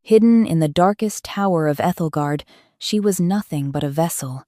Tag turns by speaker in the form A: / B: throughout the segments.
A: Hidden in the darkest tower of Ethelgard, she was nothing but a vessel.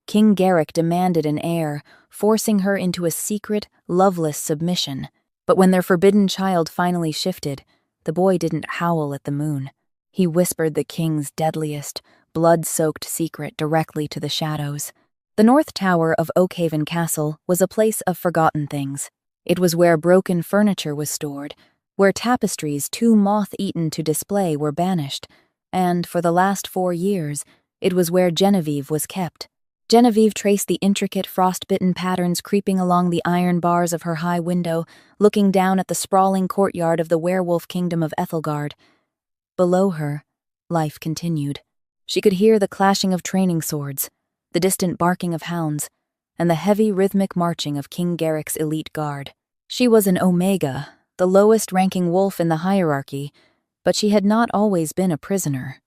A: King Garrick demanded an heir, forcing her into a secret, loveless submission. But when their forbidden child finally shifted, the boy didn't howl at the moon. He whispered the king's deadliest, blood-soaked secret directly to the shadows. The North Tower of Oakhaven Castle was a place of forgotten things. It was where broken furniture was stored, where tapestries too moth-eaten to display were banished, and for the last 4 years, it was where Genevieve was kept. Genevieve traced the intricate frost-bitten patterns creeping along the iron bars of her high window, looking down at the sprawling courtyard of the werewolf kingdom of Ethelgard. Below her, life continued. She could hear the clashing of training swords, the distant barking of hounds, and the heavy rhythmic marching of King Garrick's elite guard. She was an Omega, the lowest-ranking wolf in the hierarchy, but she had not always been a prisoner.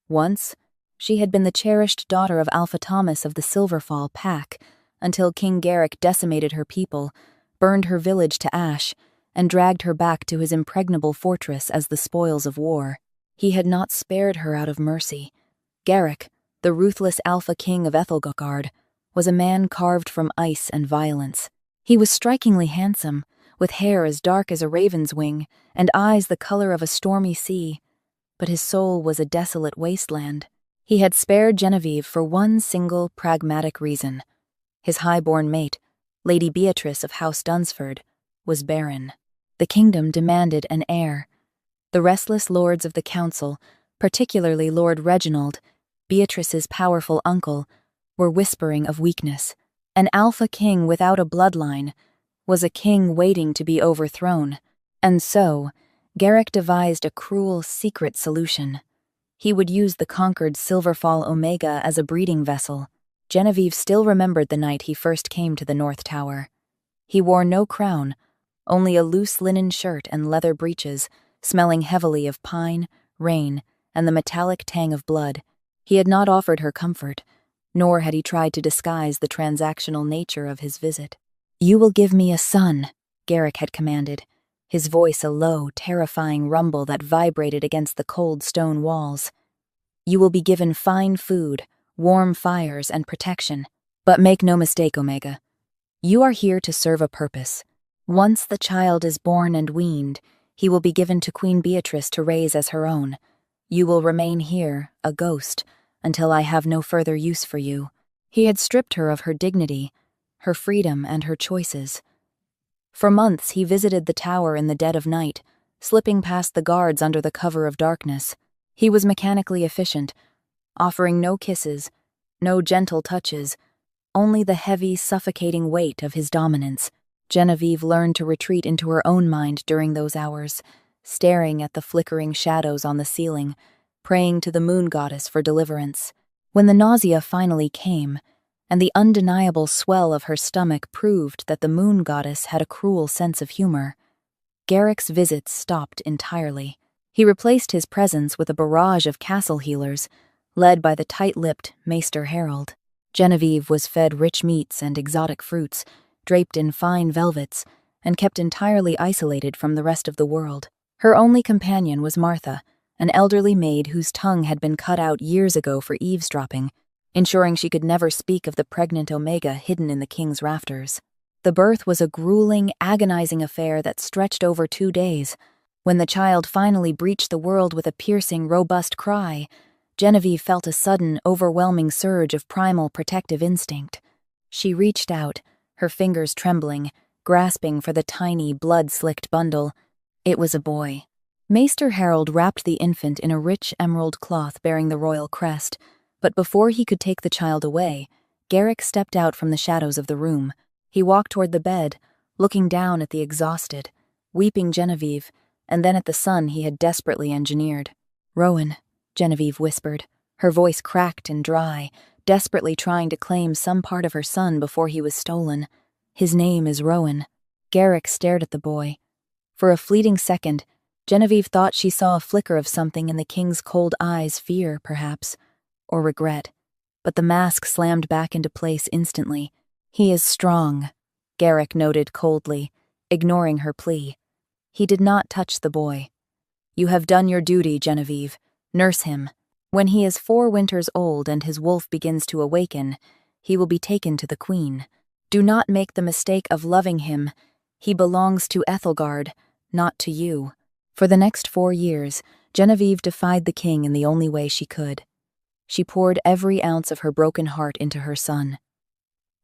A: Once, she had been the cherished daughter of Alpha Thomas of the Silverfall Pack, until King Garrick decimated her people, burned her village to ash, and dragged her back to his impregnable fortress as the spoils of war. He had not spared her out of mercy. Garrick, the ruthless Alpha King of Ethelgard, was a man carved from ice and violence. He was strikingly handsome, with hair as dark as a raven's wing and eyes the color of a stormy sea, but his soul was a desolate wasteland. He had spared Genevieve for one single pragmatic reason. His high-born mate, Lady Beatrice of House Dunsford, was barren. The kingdom demanded an heir. The restless lords of the council, particularly Lord Reginald, Beatrice's powerful uncle, were whispering of weakness. An alpha king without a bloodline was a king waiting to be overthrown, and so Garrick devised a cruel, secret solution. He would use the conquered Silverfall Omega as a breeding vessel. Genevieve still remembered the night he first came to the North Tower. He wore no crown, only a loose linen shirt and leather breeches, smelling heavily of pine, rain, and the metallic tang of blood. He had not offered her comfort, nor had he tried to disguise the transactional nature of his visit. "You will give me a son," Garrick had commanded, his voice a low, terrifying rumble that vibrated against the cold stone walls. "You will be given fine food, warm fires, and protection. But make no mistake, Omega. You are here to serve a purpose. Once the child is born and weaned, he will be given to Queen Beatrice to raise as her own. You will remain here, a ghost, until I have no further use for you." He had stripped her of her dignity, her freedom, and her choices. For months he visited the tower in the dead of night, slipping past the guards under the cover of darkness. He was mechanically efficient, offering no kisses, no gentle touches, only the heavy, suffocating weight of his dominance. Genevieve learned to retreat into her own mind during those hours, staring at the flickering shadows on the ceiling, praying to the moon goddess for deliverance. When the nausea finally came, and the undeniable swell of her stomach proved that the moon goddess had a cruel sense of humor, Garrick's visits stopped entirely. He replaced his presence with a barrage of castle healers, led by the tight-lipped Maester Harold. Genevieve was fed rich meats and exotic fruits, draped in fine velvets, and kept entirely isolated from the rest of the world. Her only companion was Martha, an elderly maid whose tongue had been cut out years ago for eavesdropping, ensuring she could never speak of the pregnant Omega hidden in the king's rafters. The birth was a grueling, agonizing affair that stretched over 2 days. When the child finally breached the world with a piercing, robust cry, Genevieve felt a sudden, overwhelming surge of primal protective instinct. She reached out, her fingers trembling, grasping for the tiny, blood-slicked bundle. It was a boy. Maester Harold wrapped the infant in a rich emerald cloth bearing the royal crest, but before he could take the child away, Garrick stepped out from the shadows of the room. He walked toward the bed, looking down at the exhausted, weeping Genevieve, and then at the son he had desperately engineered. "Rowan," Genevieve whispered, her voice cracked and dry, desperately trying to claim some part of her son before he was stolen. "His name is Rowan." Garrick stared at the boy. For a fleeting second, Genevieve thought she saw a flicker of something in the king's cold eyes, fear, perhaps, or regret. But the mask slammed back into place instantly. "He is strong," Garrick noted coldly, ignoring her plea. He did not touch the boy. "You have done your duty, Genevieve. Nurse him. When he is 4 winters old and his wolf begins to awaken, he will be taken to the queen. Do not make the mistake of loving him. He belongs to Ethelgard, not to you." For the next 4 years, Genevieve defied the king in the only way she could. She poured every ounce of her broken heart into her son.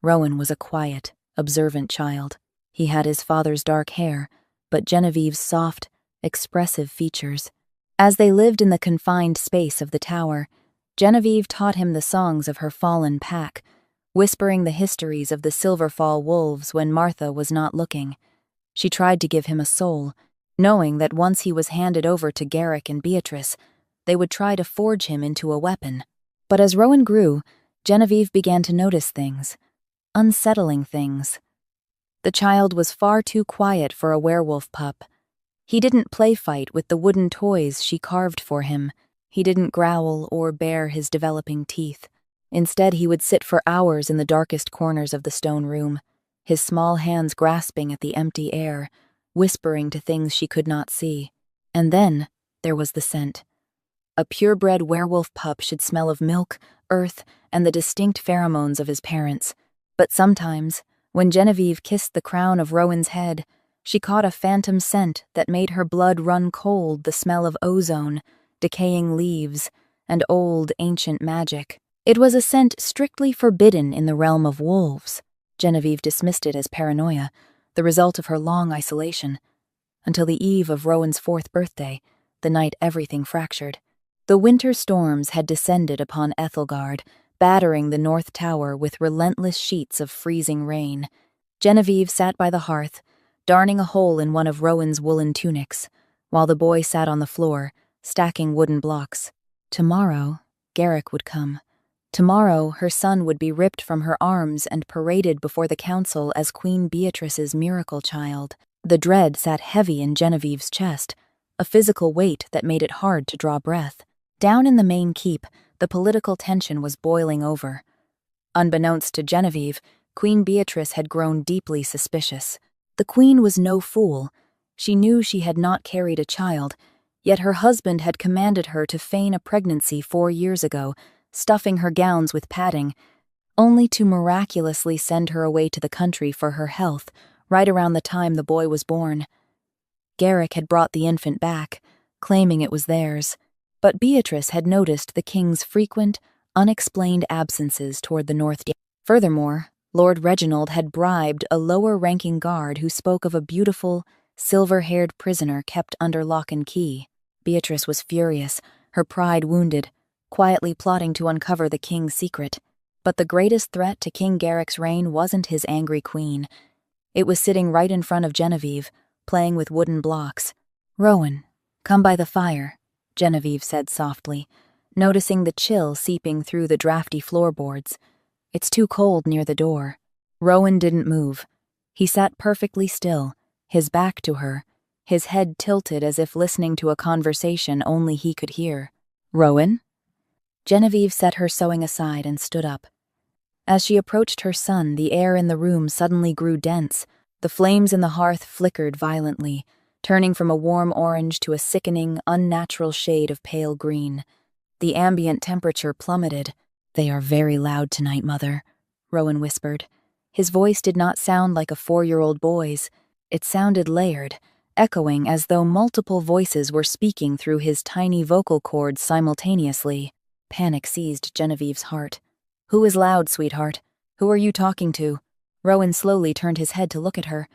A: Rowan was a quiet, observant child. He had his father's dark hair, but Genevieve's soft, expressive features. As they lived in the confined space of the tower, Genevieve taught him the songs of her fallen pack, whispering the histories of the Silverfall wolves when Martha was not looking. She tried to give him a soul, knowing that once he was handed over to Garrick and Beatrice, they would try to forge him into a weapon. But as Rowan grew, Genevieve began to notice things, unsettling things. The child was far too quiet for a werewolf pup. He didn't play fight with the wooden toys she carved for him. He didn't growl or bare his developing teeth. Instead, he would sit for hours in the darkest corners of the stone room, his small hands grasping at the empty air, whispering to things she could not see. And then there was the scent. A purebred werewolf pup should smell of milk, earth, and the distinct pheromones of his parents. But sometimes, when Genevieve kissed the crown of Rowan's head, she caught a phantom scent that made her blood run cold, the smell of ozone, decaying leaves, and old, ancient magic. It was a scent strictly forbidden in the realm of wolves. Genevieve dismissed it as paranoia, the result of her long isolation, until the eve of Rowan's 4th birthday, the night everything fractured. The winter storms had descended upon Ethelgard, battering the North Tower with relentless sheets of freezing rain. Genevieve sat by the hearth, darning a hole in one of Rowan's woolen tunics, while the boy sat on the floor, stacking wooden blocks. Tomorrow, Garrick would come. Tomorrow, her son would be ripped from her arms and paraded before the council as Queen Beatrice's miracle child. The dread sat heavy in Genevieve's chest, a physical weight that made it hard to draw breath. Down in the main keep, the political tension was boiling over. Unbeknownst to Genevieve, Queen Beatrice had grown deeply suspicious. The queen was no fool. She knew she had not carried a child, yet her husband had commanded her to feign a pregnancy 4 years ago, stuffing her gowns with padding, only to miraculously send her away to the country for her health, right around the time the boy was born. Garrick had brought the infant back, claiming it was theirs, but Beatrice had noticed the king's frequent, unexplained absences toward the north. Furthermore, Lord Reginald had bribed a lower-ranking guard who spoke of a beautiful, silver-haired prisoner kept under lock and key. Beatrice was furious, her pride wounded, quietly plotting to uncover the king's secret. But the greatest threat to King Garrick's reign wasn't his angry queen. It was sitting right in front of Genevieve, playing with wooden blocks. "Rowan, come by the fire," Genevieve said softly, noticing the chill seeping through the drafty floorboards. "It's too cold near the door." Rowan didn't move. He sat perfectly still, his back to her, his head tilted as if listening to a conversation only he could hear. "Rowan?" Genevieve set her sewing aside and stood up. As she approached her son, the air in the room suddenly grew dense. The flames in the hearth flickered violently, turning from a warm orange to a sickening, unnatural shade of pale green. The ambient temperature plummeted. "They are very loud tonight, Mother," Rowan whispered. His voice did not sound like a 4-year-old boy's. It sounded layered, echoing as though multiple voices were speaking through his tiny vocal cords simultaneously. Panic seized Genevieve's heart. "Who is loud, sweetheart? Who are you talking to?" Rowan slowly turned his head to look at her.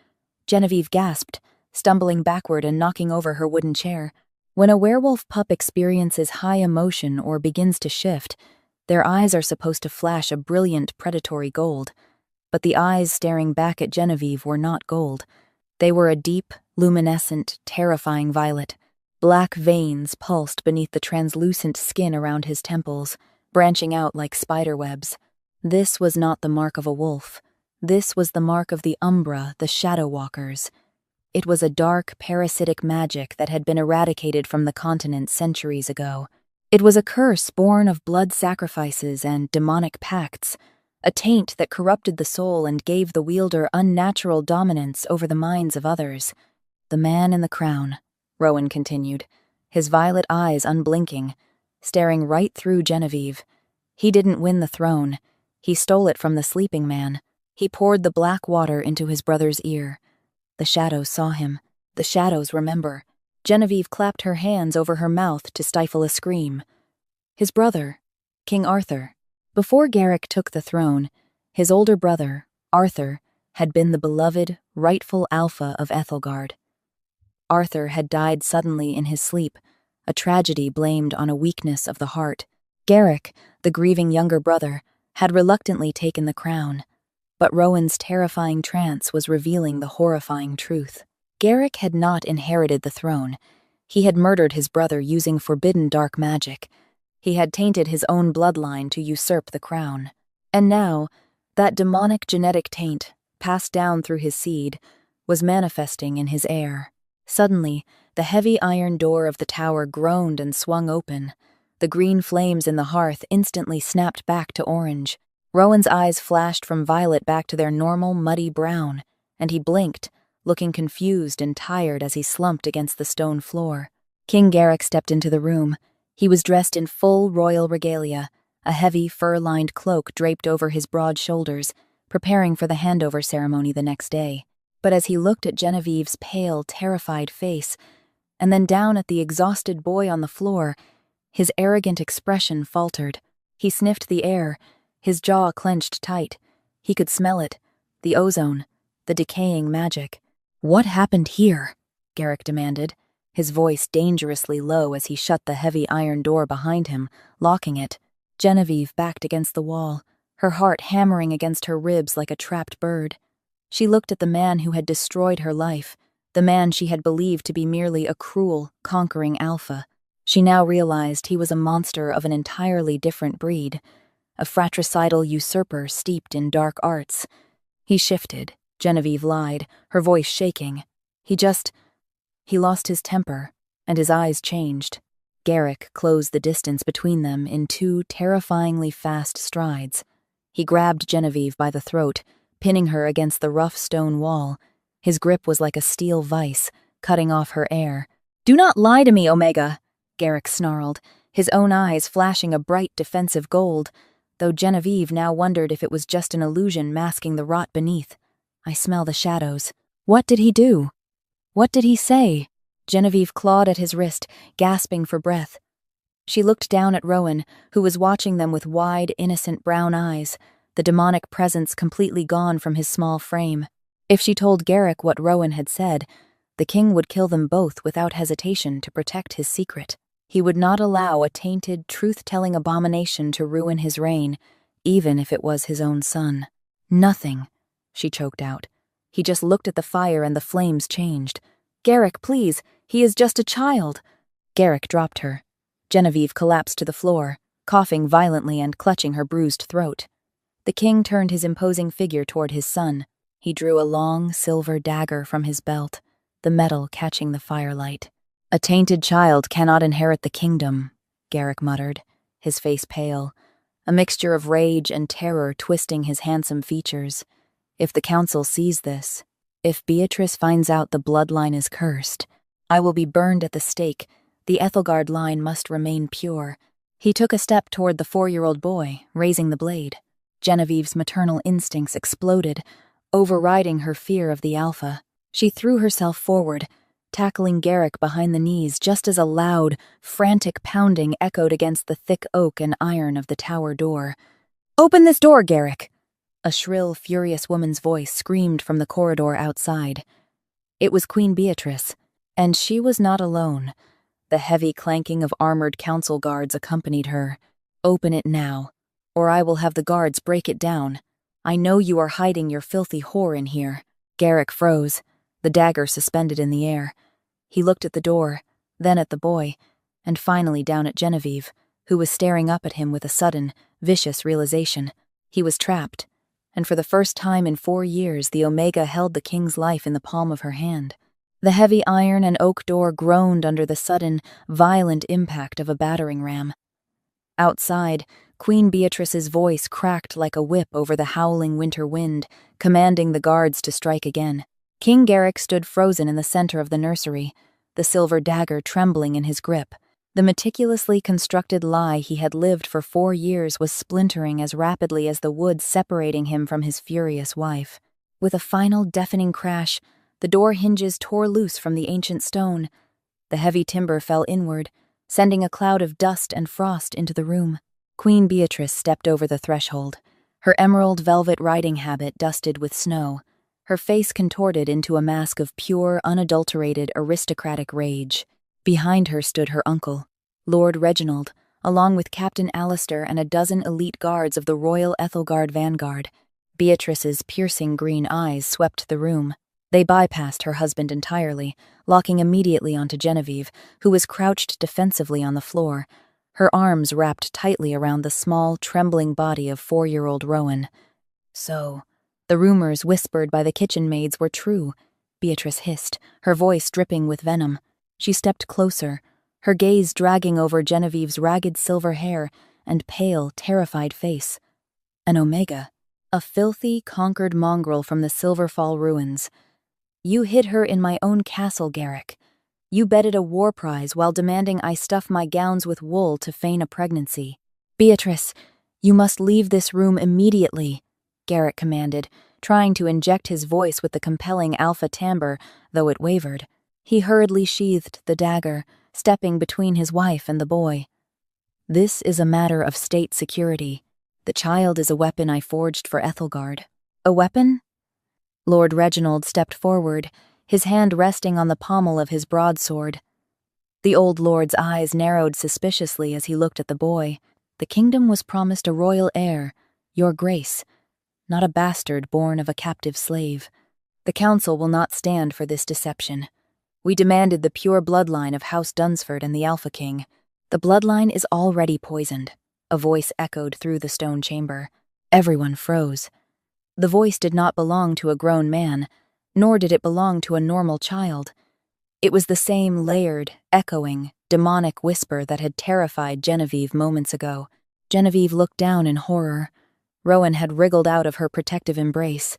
A: Genevieve gasped, stumbling backward and knocking over her wooden chair. When a werewolf pup experiences high emotion or begins to shift, their eyes are supposed to flash a brilliant predatory gold. But the eyes staring back at Genevieve were not gold. They were a deep, luminescent, terrifying violet. Black veins pulsed beneath the translucent skin around his temples, branching out like spider webs. This was not the mark of a wolf. This was the mark of the Umbra, the Shadow Walkers. It was a dark, parasitic magic that had been eradicated from the continent centuries ago. It was a curse born of blood sacrifices and demonic pacts, a taint that corrupted the soul and gave the wielder unnatural dominance over the minds of others. "The man in the crown," Rowan continued, his violet eyes unblinking. staring right through Genevieve. He didn't win the throne. He stole it from the sleeping man. He poured the black water into his brother's ear. The shadows saw him. The shadows remember. Genevieve clapped her hands over her mouth to stifle a scream. His brother, King Arthur. Before Garrick took the throne, his older brother, Arthur, had been the beloved, rightful alpha of Ethelgard. Arthur had died suddenly in his sleep, a tragedy blamed on a weakness of the heart. Garrick, the grieving younger brother, had reluctantly taken the crown, but Rowan's terrifying trance was revealing the horrifying truth. Garrick had not inherited the throne. He had murdered his brother using forbidden dark magic. He had tainted his own bloodline to usurp the crown. And now, that demonic genetic taint, passed down through his seed, was manifesting in his heir. Suddenly, the heavy iron door of the tower groaned and swung open. The green flames in the hearth instantly snapped back to orange. Rowan's eyes flashed from violet back to their normal, muddy brown, and he blinked, looking confused and tired as he slumped against the stone floor. King Garrick stepped into the room. He was dressed in full royal regalia, a heavy, fur-lined cloak draped over his broad shoulders, preparing for the handover ceremony the next day. But as he looked at Genevieve's pale, terrified face, and then down at the exhausted boy on the floor, his arrogant expression faltered. He sniffed the air, his jaw clenched tight. He could smell it, the ozone, the decaying magic. "What happened here?" Garrick demanded, his voice dangerously low as he shut the heavy iron door behind him, locking it. Genevieve backed against the wall, her heart hammering against her ribs like a trapped bird. She looked at the man who had destroyed her life, the man she had believed to be merely a cruel, conquering alpha. She now realized he was a monster of an entirely different breed, a fratricidal usurper steeped in dark arts. He shifted, Genevieve lied, her voice shaking. He lost his temper, and his eyes changed. Garrick closed the distance between them in 2 terrifyingly fast strides. He grabbed Genevieve by the throat, pinning her against the rough stone wall. His grip was like a steel vice, cutting off her air. "Do not lie to me, Omega," Garrick snarled, his own eyes flashing a bright defensive gold, though Genevieve now wondered if it was just an illusion masking the rot beneath. "I smell the shadows." What did he do? What did he say? Genevieve clawed at his wrist, gasping for breath. She looked down at Rowan, who was watching them with wide, innocent brown eyes, the demonic presence completely gone from his small frame. If she told Garrick what Rowan had said, the king would kill them both without hesitation to protect his secret. He would not allow a tainted, truth-telling abomination to ruin his reign, even if it was his own son. "Nothing," she choked out. He just looked at the fire and the flames changed. "Garrick, please, he is just a child." Garrick dropped her. Genevieve collapsed to the floor, coughing violently and clutching her bruised throat. The king turned his imposing figure toward his son. He drew a long, silver dagger from his belt, the metal catching the firelight. "A tainted child cannot inherit the kingdom," Garrick muttered, his face pale, a mixture of rage and terror twisting his handsome features. "If the council sees this, if Beatrice finds out the bloodline is cursed, I will be burned at the stake. The Ethelgard line must remain pure." He took a step toward the 4-year-old boy, raising the blade. Genevieve's maternal instincts exploded, overriding her fear of the alpha. She threw herself forward, tackling Garrick behind the knees just as a loud, frantic pounding echoed against the thick oak and iron of the tower door. "Open this door, Garrick!" A shrill, furious woman's voice screamed from the corridor outside. It was Queen Beatrice, and she was not alone. The heavy clanking of armored council guards accompanied her. "Open it now, or I will have the guards break it down. I know you are hiding your filthy whore in here." Garrick froze, the dagger suspended in the air. He looked at the door, then at the boy, and finally down at Genevieve, who was staring up at him with a sudden, vicious realization. He was trapped, and for the first time in 4 years the Omega held the king's life in the palm of her hand. The heavy iron and oak door groaned under the sudden, violent impact of a battering ram. Outside, Queen Beatrice's voice cracked like a whip over the howling winter wind, commanding the guards to strike again. King Garrick stood frozen in the center of the nursery, the silver dagger trembling in his grip. The meticulously constructed lie he had lived for 4 years was splintering as rapidly as the wood separating him from his furious wife. With a final deafening crash, the door hinges tore loose from the ancient stone. The heavy timber fell inward, sending a cloud of dust and frost into the room. Queen Beatrice stepped over the threshold, her emerald velvet riding habit dusted with snow, her face contorted into a mask of pure, unadulterated, aristocratic rage. Behind her stood her uncle, Lord Reginald, along with Captain Alistair and a dozen elite guards of the Royal Ethelgard Vanguard. Beatrice's piercing green eyes swept the room. They bypassed her husband entirely, locking immediately onto Genevieve, who was crouched defensively on the floor, her arms wrapped tightly around the small, trembling body of 4-year-old Rowan. So, the rumors whispered by the kitchen maids were true, Beatrice hissed, her voice dripping with venom. She stepped closer, her gaze dragging over Genevieve's ragged silver hair and pale, terrified face. An Omega, a filthy, conquered mongrel from the Silverfall ruins. You hid her in my own castle, Garrick. You betted a war prize while demanding I stuff my gowns with wool to feign a pregnancy. Beatrice, you must leave this room immediately, Garrick commanded, trying to inject his voice with the compelling alpha timbre, though it wavered. He hurriedly sheathed the dagger, stepping between his wife and the boy. This is a matter of state security. The child is a weapon I forged for Ethelgard. A weapon? Lord Reginald stepped forward, his hand resting on the pommel of his broadsword. The old lord's eyes narrowed suspiciously as he looked at the boy. The kingdom was promised a royal heir, your grace, not a bastard born of a captive slave. The council will not stand for this deception. We demanded the pure bloodline of House Dunsford and the Alpha King. The bloodline is already poisoned, a voice echoed through the stone chamber. Everyone froze. The voice did not belong to a grown man, nor did it belong to a normal child. It was the same layered, echoing, demonic whisper that had terrified Genevieve moments ago. Genevieve looked down in horror. Rowan had wriggled out of her protective embrace.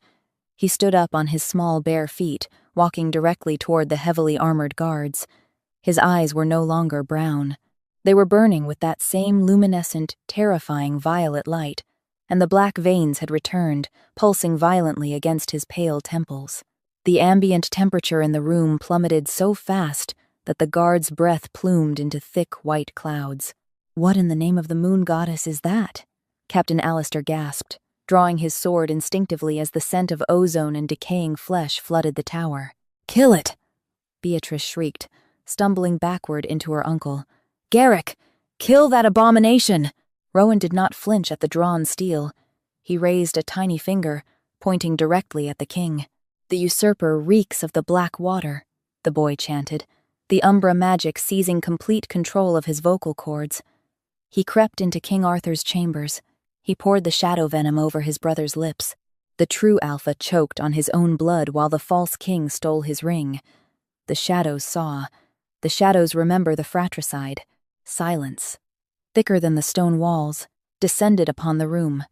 A: He stood up on his small bare feet, walking directly toward the heavily armored guards. His eyes were no longer brown. They were burning with that same luminescent, terrifying violet light, and the black veins had returned, pulsing violently against his pale temples. The ambient temperature in the room plummeted so fast that the guard's breath plumed into thick white clouds. "What in the name of the moon goddess is that?" Captain Alistair gasped, drawing his sword instinctively as the scent of ozone and decaying flesh flooded the tower. "Kill it!" Beatrice shrieked, stumbling backward into her uncle. "Garrick, kill that abomination!" Rowan did not flinch at the drawn steel. He raised a tiny finger, pointing directly at the king. "The usurper reeks of the black water," the boy chanted, the umbra magic seizing complete control of his vocal cords. He crept into King Arthur's chambers. He poured the shadow venom over his brother's lips. The true Alpha choked on his own blood while the false king stole his ring. The shadows saw. The shadows remember the fratricide. Silence, thicker than the stone walls, descended upon the room.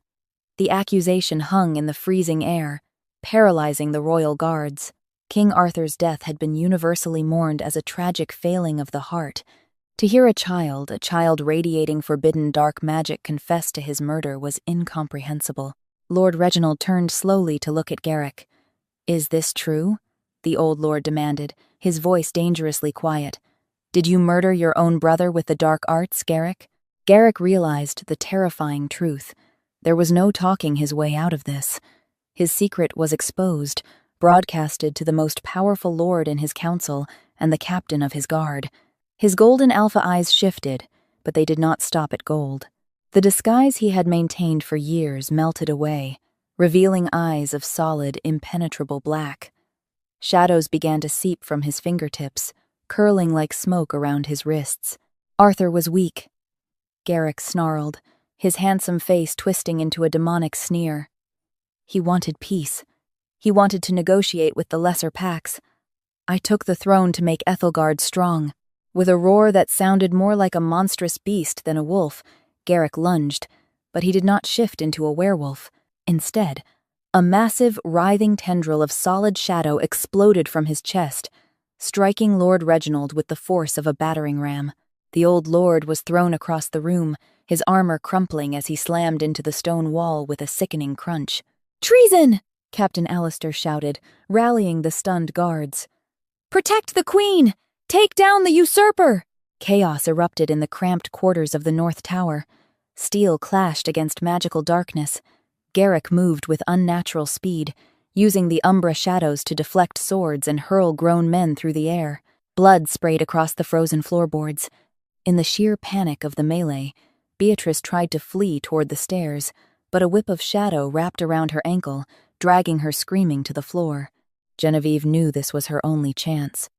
A: The accusation hung in the freezing air, paralyzing the royal guards. King Arthur's death had been universally mourned as a tragic failing of the heart. To hear a child radiating forbidden dark magic confess to his murder was incomprehensible. Lord Reginald turned slowly to look at Garrick. "Is this true?" the old lord demanded, his voice dangerously quiet. "Did you murder your own brother with the dark arts, Garrick?" Garrick realized the terrifying truth. There was no talking his way out of this. His secret was exposed, broadcasted to the most powerful lord in his council and the captain of his guard. His golden alpha eyes shifted, but they did not stop at gold. The disguise he had maintained for years melted away, revealing eyes of solid, impenetrable black. Shadows began to seep from his fingertips, curling like smoke around his wrists. Arthur was weak. Garrick snarled, his handsome face twisting into a demonic sneer. He wanted peace. He wanted to negotiate with the lesser packs. "I took the throne to make Ethelgard strong." With a roar that sounded more like a monstrous beast than a wolf, Garrick lunged, but he did not shift into a werewolf. Instead, a massive, writhing tendril of solid shadow exploded from his chest, striking Lord Reginald with the force of a battering ram. The old lord was thrown across the room, his armor crumpling as he slammed into the stone wall with a sickening crunch. "Treason!" Captain Alistair shouted, rallying the stunned guards. "Protect the queen! Take down the usurper!" Chaos erupted in the cramped quarters of the North Tower. Steel clashed against magical darkness. Garrick moved with unnatural speed, using the umbra shadows to deflect swords and hurl grown men through the air. Blood sprayed across the frozen floorboards. In the sheer panic of the melee, Beatrice tried to flee toward the stairs, but a whip of shadow wrapped around her ankle, dragging her screaming to the floor. Genevieve knew this was her only chance.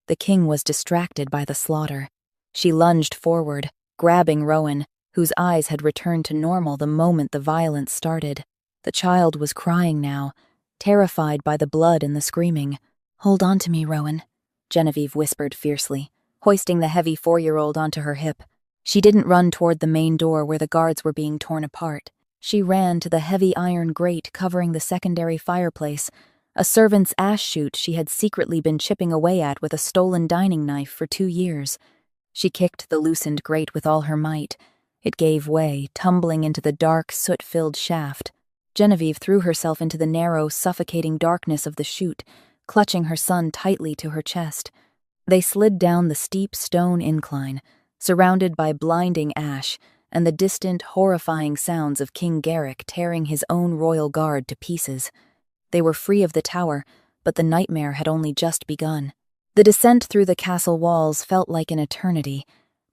A: The king was distracted by the slaughter. She lunged forward, grabbing Rowan, whose eyes had returned to normal the moment the violence started. The child was crying now, terrified by the blood and the screaming. "Hold on to me, Rowan," Genevieve whispered fiercely, hoisting the heavy 4-year-old onto her hip. She didn't run toward the main door where the guards were being torn apart. She ran to the heavy iron grate covering the secondary fireplace, a servant's ash chute she had secretly been chipping away at with a stolen dining knife for 2 years. She kicked the loosened grate with all her might. It gave way, tumbling into the dark, soot-filled shaft. Genevieve threw herself into the narrow, suffocating darkness of the chute, clutching her son tightly to her chest. They slid down the steep stone incline, surrounded by blinding ash and the distant, horrifying sounds of King Garrick tearing his own royal guard to pieces. They were free of the tower, but the nightmare had only just begun. The descent through the castle walls felt like an eternity,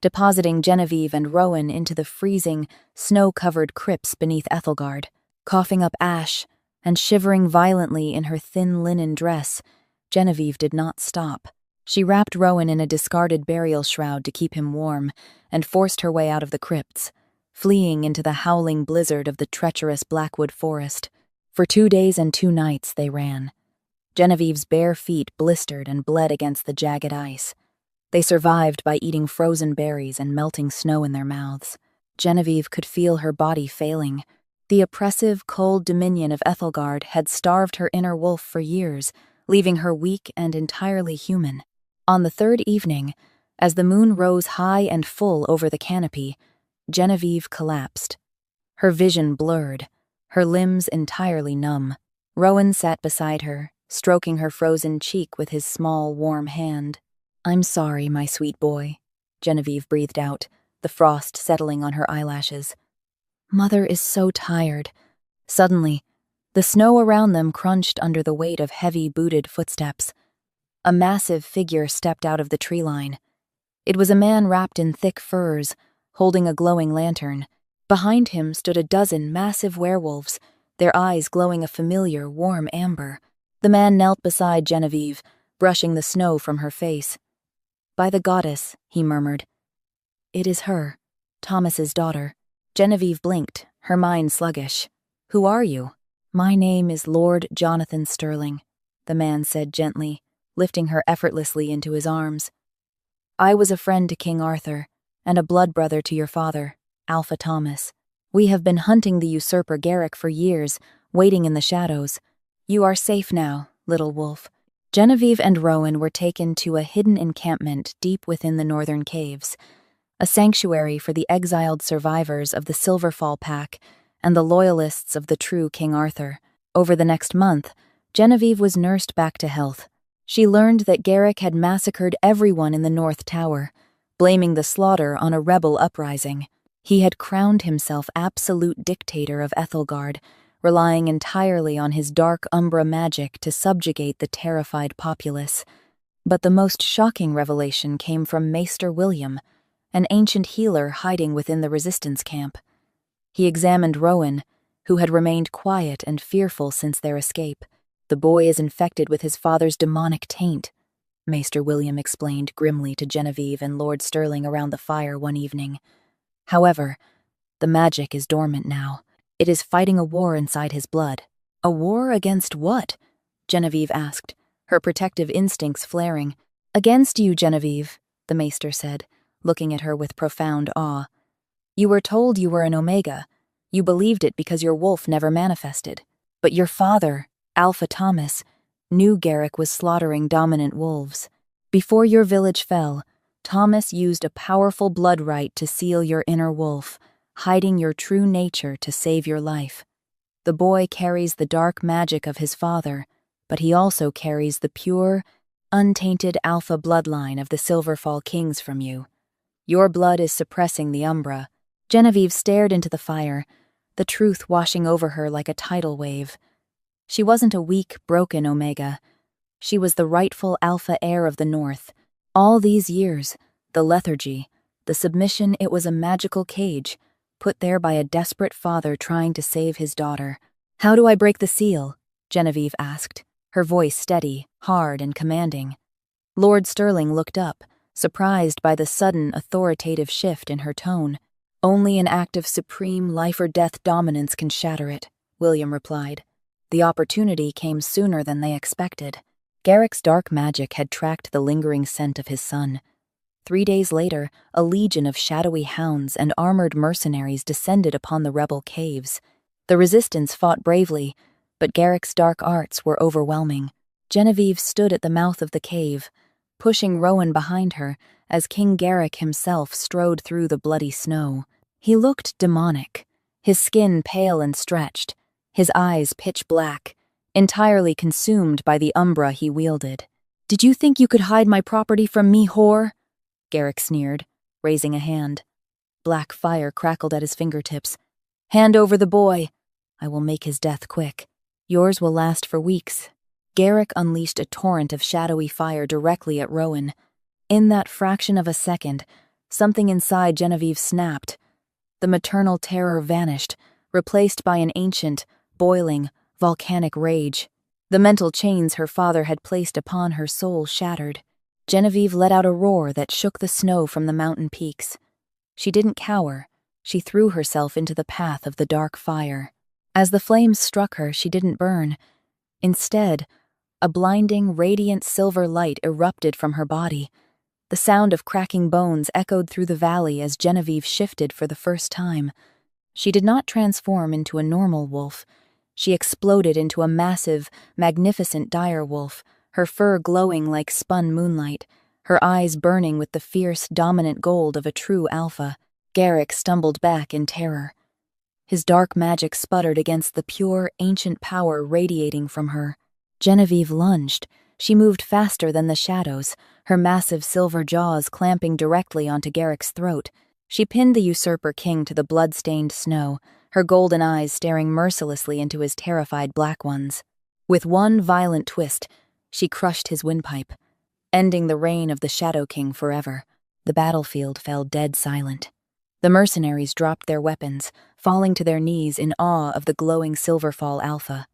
A: depositing Genevieve and Rowan into the freezing, snow-covered crypts beneath Ethelgard. Coughing up ash and shivering violently in her thin linen dress, Genevieve did not stop. She wrapped Rowan in a discarded burial shroud to keep him warm and forced her way out of the crypts, fleeing into the howling blizzard of the treacherous Blackwood forest. For 2 days and 2 nights they ran. Genevieve's bare feet blistered and bled against the jagged ice. They survived by eating frozen berries and melting snow in their mouths. Genevieve could feel her body failing. The oppressive, cold dominion of Ethelgard had starved her inner wolf for years, leaving her weak and entirely human. On the 3rd evening, as the moon rose high and full over the canopy, Genevieve collapsed. Her vision blurred, her limbs entirely numb. Rowan sat beside her, stroking her frozen cheek with his small, warm hand. "I'm sorry, my sweet boy," Genevieve breathed out, the frost settling on her eyelashes. "Mother is so tired." Suddenly, the snow around them crunched under the weight of heavy, booted footsteps. A massive figure stepped out of the tree line. It was a man wrapped in thick furs, holding a glowing lantern. Behind him stood a dozen massive werewolves, their eyes glowing a familiar, warm amber. The man knelt beside Genevieve, brushing the snow from her face. "By the goddess," he murmured. "It is her, Thomas's daughter." Genevieve blinked, her mind sluggish. "Who are you?" "My name is Lord Jonathan Sterling," the man said gently, lifting her effortlessly into his arms. "I was a friend to King Arthur, and a blood brother to your father, Alpha Thomas. We have been hunting the usurper Garrick for years, waiting in the shadows. You are safe now, little wolf." Genevieve and Rowan were taken to a hidden encampment deep within the northern caves, a sanctuary for the exiled survivors of the Silverfall Pack and the loyalists of the true King Arthur. Over the next month, Genevieve was nursed back to health. She learned that Garrick had massacred everyone in the North Tower, blaming the slaughter on a rebel uprising. He had crowned himself absolute dictator of Ethelgard, relying entirely on his dark umbra magic to subjugate the terrified populace. But the most shocking revelation came from Maester William, an ancient healer hiding within the resistance camp. He examined Rowan, who had remained quiet and fearful since their escape. "The boy is infected with his father's demonic taint," Maester William explained grimly to Genevieve and Lord Sterling around the fire one evening. "However, the magic is dormant now. It is fighting a war inside his blood." "A war against what?" Genevieve asked, her protective instincts flaring. "Against you, Genevieve," the maester said, looking at her with profound awe. "You were told you were an Omega. You believed it because your wolf never manifested. But your father, Alpha Thomas, knew Garrick was slaughtering dominant wolves. Before your village fell, Thomas used a powerful blood rite to seal your inner wolf, hiding your true nature to save your life. The boy carries the dark magic of his father, but he also carries the pure, untainted alpha bloodline of the Silverfall Kings from you. Your blood is suppressing the Umbra. Genevieve stared into the fire, the truth washing over her like a tidal wave. She wasn't a weak, broken Omega. She was the rightful alpha heir of the North. All these years, the lethargy, the submission, it was a magical cage, put there by a desperate father trying to save his daughter. "How do I break the seal?" Genevieve asked, her voice steady, hard, and commanding. Lord Sterling looked up, surprised by the sudden, authoritative shift in her tone. "Only an act of supreme life-or-death dominance can shatter it," William replied. The opportunity came sooner than they expected. Garrick's dark magic had tracked the lingering scent of his son. 3 days later, a legion of shadowy hounds and armored mercenaries descended upon the rebel caves. The resistance fought bravely, but Garrick's dark arts were overwhelming. Genevieve stood at the mouth of the cave, pushing Rowan behind her as King Garrick himself strode through the bloody snow. He looked demonic, his skin pale and stretched, his eyes pitch black, entirely consumed by the umbra he wielded. "Did you think you could hide my property from me, whore?" Garrick sneered, raising a hand. Black fire crackled at his fingertips. "Hand over the boy. I will make his death quick. Yours will last for weeks." Garrick unleashed a torrent of shadowy fire directly at Rowan. In that fraction of a second, something inside Genevieve snapped. The maternal terror vanished, replaced by an ancient, boiling, volcanic rage. The mental chains her father had placed upon her soul shattered. Genevieve let out a roar that shook the snow from the mountain peaks. She didn't cower. She threw herself into the path of the dark fire. As the flames struck her, she didn't burn. Instead, a blinding, radiant silver light erupted from her body. The sound of cracking bones echoed through the valley as Genevieve shifted for the first time. She did not transform into a normal wolf. She exploded into a massive, magnificent dire wolf, her fur glowing like spun moonlight, her eyes burning with the fierce, dominant gold of a true alpha. Garrick stumbled back in terror. His dark magic sputtered against the pure, ancient power radiating from her. Genevieve lunged. She moved faster than the shadows, her massive silver jaws clamping directly onto Garrick's throat. She pinned the usurper king to the blood-stained snow, her golden eyes staring mercilessly into his terrified black ones. With one violent twist, she crushed his windpipe, ending the reign of the Shadow King forever. The battlefield fell dead silent. The mercenaries dropped their weapons, falling to their knees in awe of the glowing Silverfall Alpha.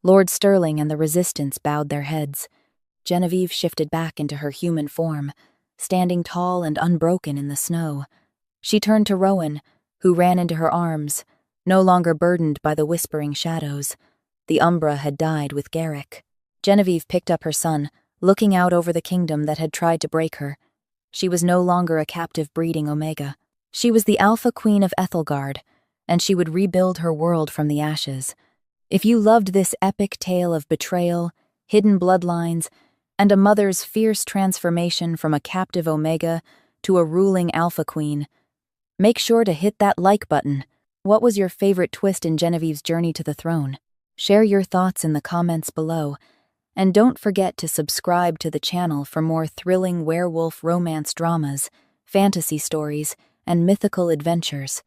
A: Lord Sterling and the Resistance bowed their heads. Genevieve shifted back into her human form, standing tall and unbroken in the snow. She turned to Rowan, who ran into her arms, no longer burdened by the whispering shadows. The Umbra had died with Garrick. Genevieve picked up her son, looking out over the kingdom that had tried to break her. She was no longer a captive breeding Omega. She was the Alpha Queen of Ethelgard, and she would rebuild her world from the ashes. If you loved this epic tale of betrayal, hidden bloodlines, and a mother's fierce transformation from a captive Omega to a ruling Alpha Queen, make sure to hit that like button. What was your favorite twist in Genevieve's journey to the throne? Share your thoughts in the comments below, and don't forget to subscribe to the channel for more thrilling werewolf romance dramas, fantasy stories, and mythical adventures.